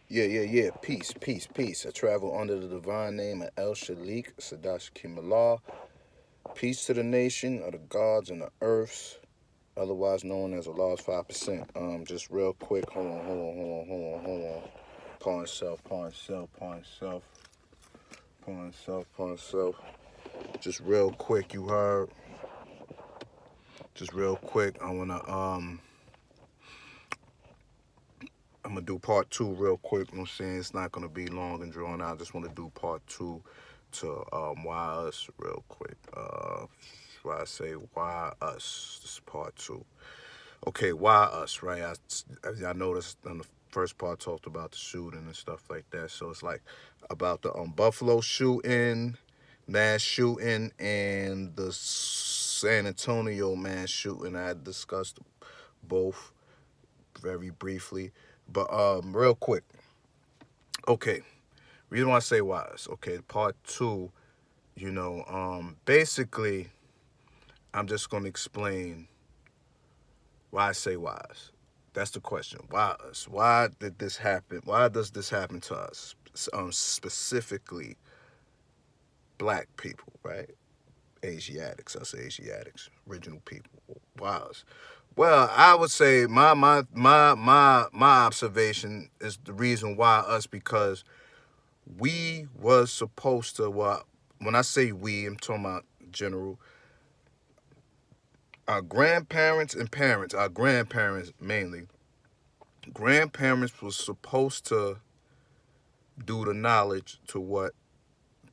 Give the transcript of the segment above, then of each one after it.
Yeah. Peace. I travel under the divine name of El Shalik, Sadash Kimalah. Peace to the nation of the gods and the earths, otherwise known as Allah's 5%. Just real quick, hold on. Pawn self. Just real quick, you heard. Just real quick, I'm gonna do part two real quick. You know what I'm saying? It's not gonna be long and drawn out. I just wanna do part two to why us real quick. Why I say why us. This is part two. Okay, why us, right? I noticed on the first part talked about the shooting and stuff like that. So it's like about the Buffalo shooting, mass shooting, and the San Antonio mass shooting. I discussed both very briefly, but real quick. Okay, reason why I say why us. Okay, part two. Basically, I'm just gonna explain why I say why us. That's the question. Why us? Why did this happen? Why does this happen to us? Specifically, black people, right? Asiatics, us Asiatics, original people. Why us? Well, I would say my observation is the reason why us because we was supposed to. Well, when I say we, I'm talking about general. Our grandparents and parents, our grandparents mainly, grandparents was supposed to do the knowledge to what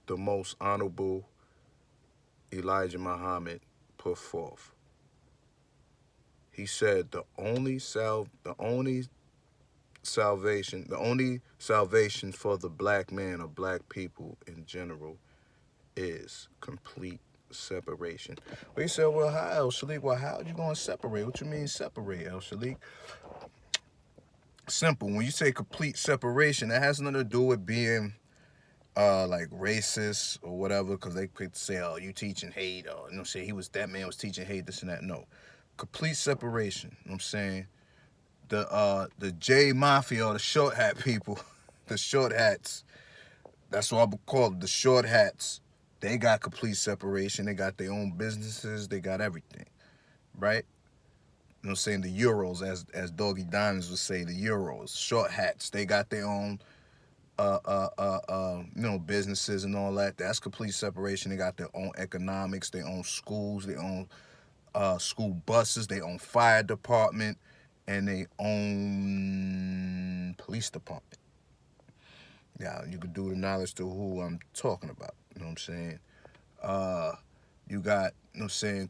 the most honorable Elijah Muhammad put forth. He said the only salvation for the black man or black people in general is complete separation. Well, he said, well, how, El Shalik? Well, how are you going to separate? What you mean separate, El Shalik? Simple. When you say complete separation, that has nothing to do with being like racist or whatever, because they could say, oh, you teaching hate, or say that man was teaching hate, this and that. No. Complete separation. You know what I'm saying? The J Mafia or the short hat people, the short hats, that's what I would call it, the short hats. They got complete separation. They got their own businesses, they got everything. Right? You know what I'm saying? The Euros, as Doggy Diamonds would say, the Euros, short hats, they got their own businesses and all that. That's complete separation. They got their own economics, their own schools, their own school buses, their own fire department, and their own police department. Yeah, you could do the knowledge to who I'm talking about. You know what I'm saying? Uh, you got,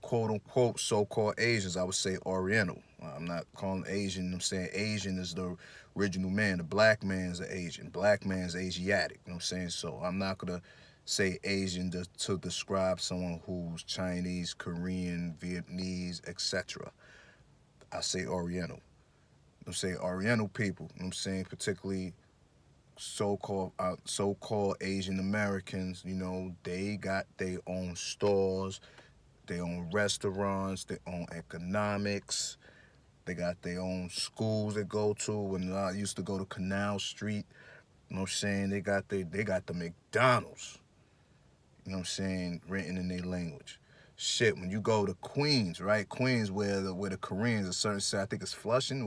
quote unquote, so called Asians. I would say Oriental. I'm not calling Asian. I'm saying Asian is the original man. The black man's an Asian. Black man's Asiatic. You know what I'm saying? So I'm not going to say Asian to describe someone who's Chinese, Korean, Vietnamese, etc. I say Oriental. I'm saying Oriental people. You know what I'm saying? Particularly so-called Asian Americans, they got their own stores, their own restaurants, their own economics. They got their own schools they go to. When I used to go to Canal Street, you know what I'm saying? They got the McDonald's, you know what I'm saying, written in their language. Shit, when you go to Queens, right? Queens, where the Koreans, a certain side, I think it's Flushing,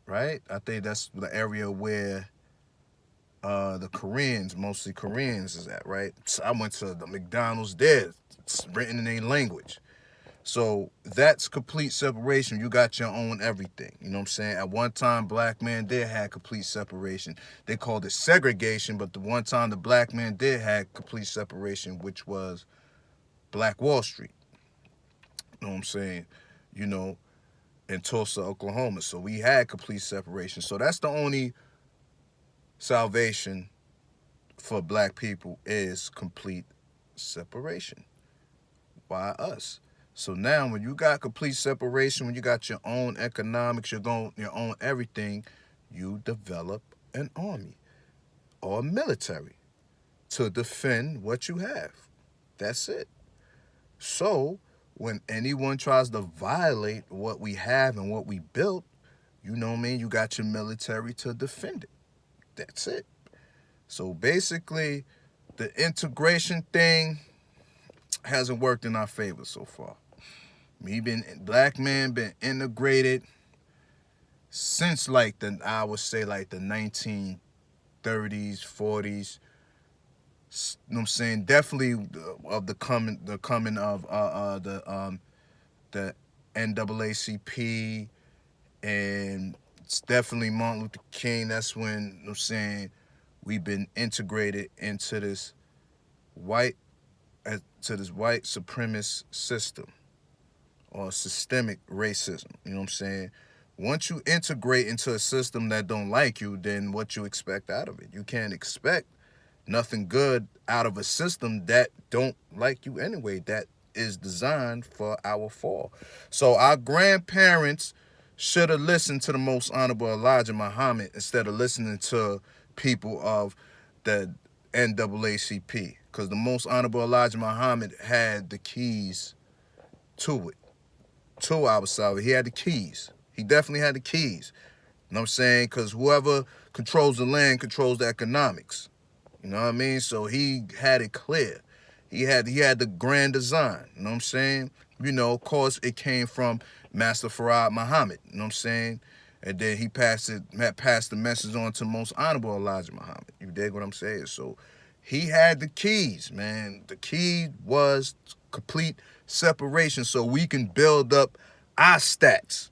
right? I think that's the area where the Koreans, mostly Koreans, is at, right? So I went to the McDonald's there. It's written in their language. So that's complete separation. You got your own everything. You know what I'm saying? At one time, black men did have complete separation. They called it segregation, but the one time the black man did have complete separation, which was Black Wall Street. You know what I'm saying? You know, in Tulsa, Oklahoma. So we had complete separation. So that's the only salvation for black people is complete separation. Why us? So now when you got complete separation, when you got your own economics, your own everything, you develop an army or a military to defend what you have. That's it. So when anyone tries to violate what we have and what we built, You know what I mean? You got your military to defend it. That's it. So basically, the integration thing hasn't worked in our favor so far. Me been black man been integrated since like the I would say like the 1930s, 40s. You know what I'm saying? Definitely of the coming of the NAACP, and it's definitely Martin Luther King. That's when, you know what I'm saying, we've been integrated into this white white supremacist system or systemic racism. You know what I'm saying? Once you integrate into a system that don't like you, then what you expect out of it? You can't expect nothing good out of a system that don't like you anyway, that is designed for our fall. So our grandparents should have listened to the most honorable Elijah Muhammad instead of listening to people of the NAACP, because the most honorable Elijah Muhammad had the keys to it, to our salvation. He had the keys. He definitely had the keys. You know what I'm saying? Because whoever controls the land controls the economics. You know what I mean? So he had it clear. He had the grand design. You know what I'm saying? You know, of course, it came from Master Farad Muhammad. You know what I'm saying? And then he passed the message on to most honorable Elijah Muhammad. You dig what I'm saying? So he had the keys, man. The key was complete separation so we can build up our stats.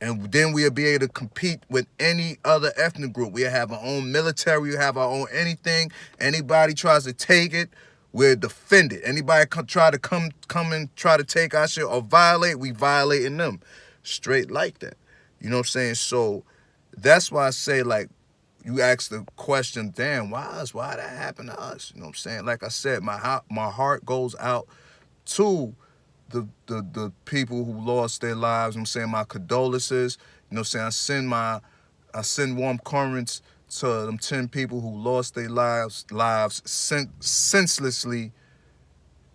And then we'll be able to compete with any other ethnic group. We'll have our own military, we'll have our own anything. Anybody tries to take it, we'll defend it. Anybody try to come and try to take our shit or violate, we violating them. Straight like that. You know what I'm saying? So that's why I say, like, you ask the question, damn, why us? Why that happened to us? You know what I'm saying? Like I said, my heart goes out to the people who lost their lives. I'm saying my condolences. You know what I'm saying? I send warm currents to them 10 people who lost their lives senselessly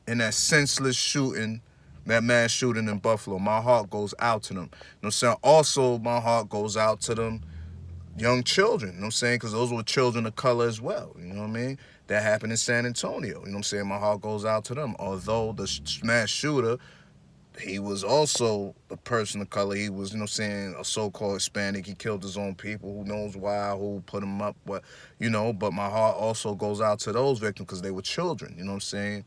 in that senseless shooting, that mass shooting in Buffalo. My heart goes out to them. You know what I'm saying? Also, my heart goes out to them young children, you know what I'm saying? Because those were children of color as well, you know what I mean? That happened in San Antonio, you know what I'm saying? My heart goes out to them. Although the mass shooter, he was also a person of color. He was, you know what I'm saying, a so-called Hispanic. He killed his own people. Who knows why, who put him up, what, you know. But my heart also goes out to those victims because they were children, you know what I'm saying?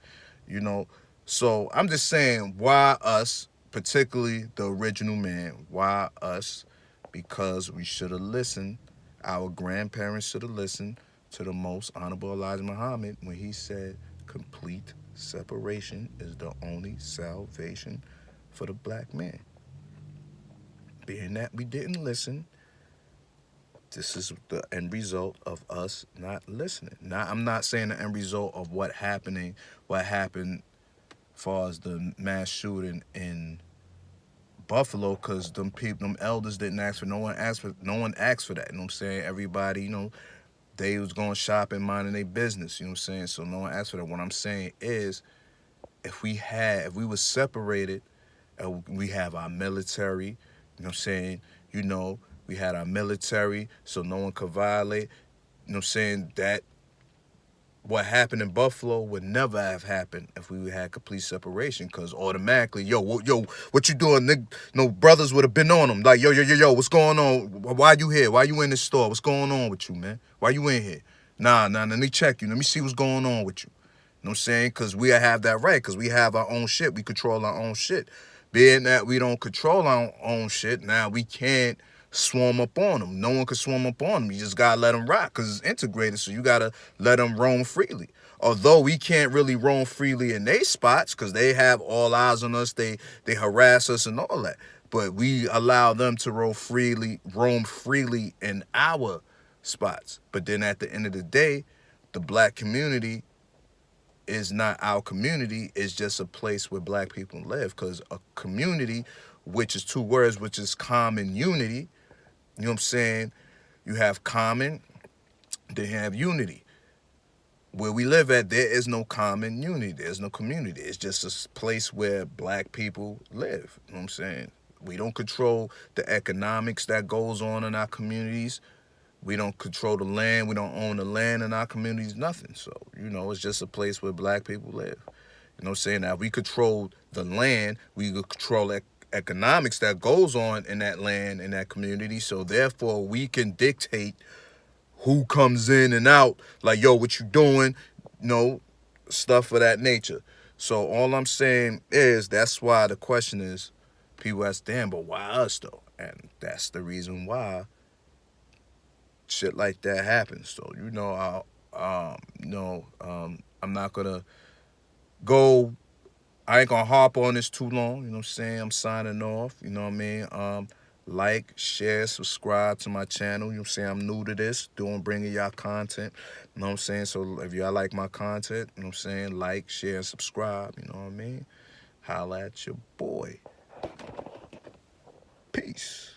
You know, so I'm just saying, why us, particularly the original man, why us? Because we should have listened. Our grandparents should have listened to the most honorable Elijah Muhammad when he said complete separation is the only salvation for the black man. Being that we didn't listen, this is the end result of us not listening. Now, I'm not saying the end result of what happened as far as the mass shooting in Buffalo, because them elders didn't ask for, no one asked for that. You know what I'm saying? Everybody, you know, they was going shopping, minding their business. You know what I'm saying? So no one asked for that. What I'm saying is, if we were separated, we have our military, you know what I'm saying? You know, we had our military, so no one could violate. You know what I'm saying? That what happened in Buffalo would never have happened if we had complete separation, because automatically, what you doing, nigga? No, brothers would have been on them. Like, yo, what's going on? Why you here? Why you in this store? What's going on with you, man? Why you in here? Nah, let me check you. Let me see what's going on with you. You know what I'm saying? Because we have that right, because we have our own shit. We control our own shit. Being that we don't control our own shit, now we can't swarm up on them. No one can swarm up on them. You just gotta let them rock, because it's integrated, so you gotta let them roam freely. Although we can't really roam freely in their spots, because they have all eyes on us, they harass us and all that. But we allow them to roam freely in our spots. But then at the end of the day, the black community is not our community. It's just a place where black people live, because a community, which is two words, which is common unity, you know what I'm saying? You have common, then you have unity. Where we live at, there is no common unity. There's no community. It's just a place where black people live. You know what I'm saying? We don't control the economics that goes on in our communities. We don't control the land. We don't own the land in our communities, nothing. So, it's just a place where black people live. You know what I'm saying? Now, if we control the land, we could control economics that goes on in that land, in that community. So, therefore, we can dictate who comes in and out. Like, yo, what you doing? Stuff of that nature. So, all I'm saying is that's why the question is, people ask, damn, but why us, though? And that's the reason why shit like that happens. So, I'm not gonna go. I ain't gonna harp on this too long. You know what I'm saying? I'm signing off. You know what I mean? Like, share, subscribe to my channel. You know what I'm saying? I'm new to this, bringing y'all content. You know what I'm saying? So if y'all like my content, you know what I'm saying? Like, share, and subscribe. You know what I mean? Holla at your boy. Peace.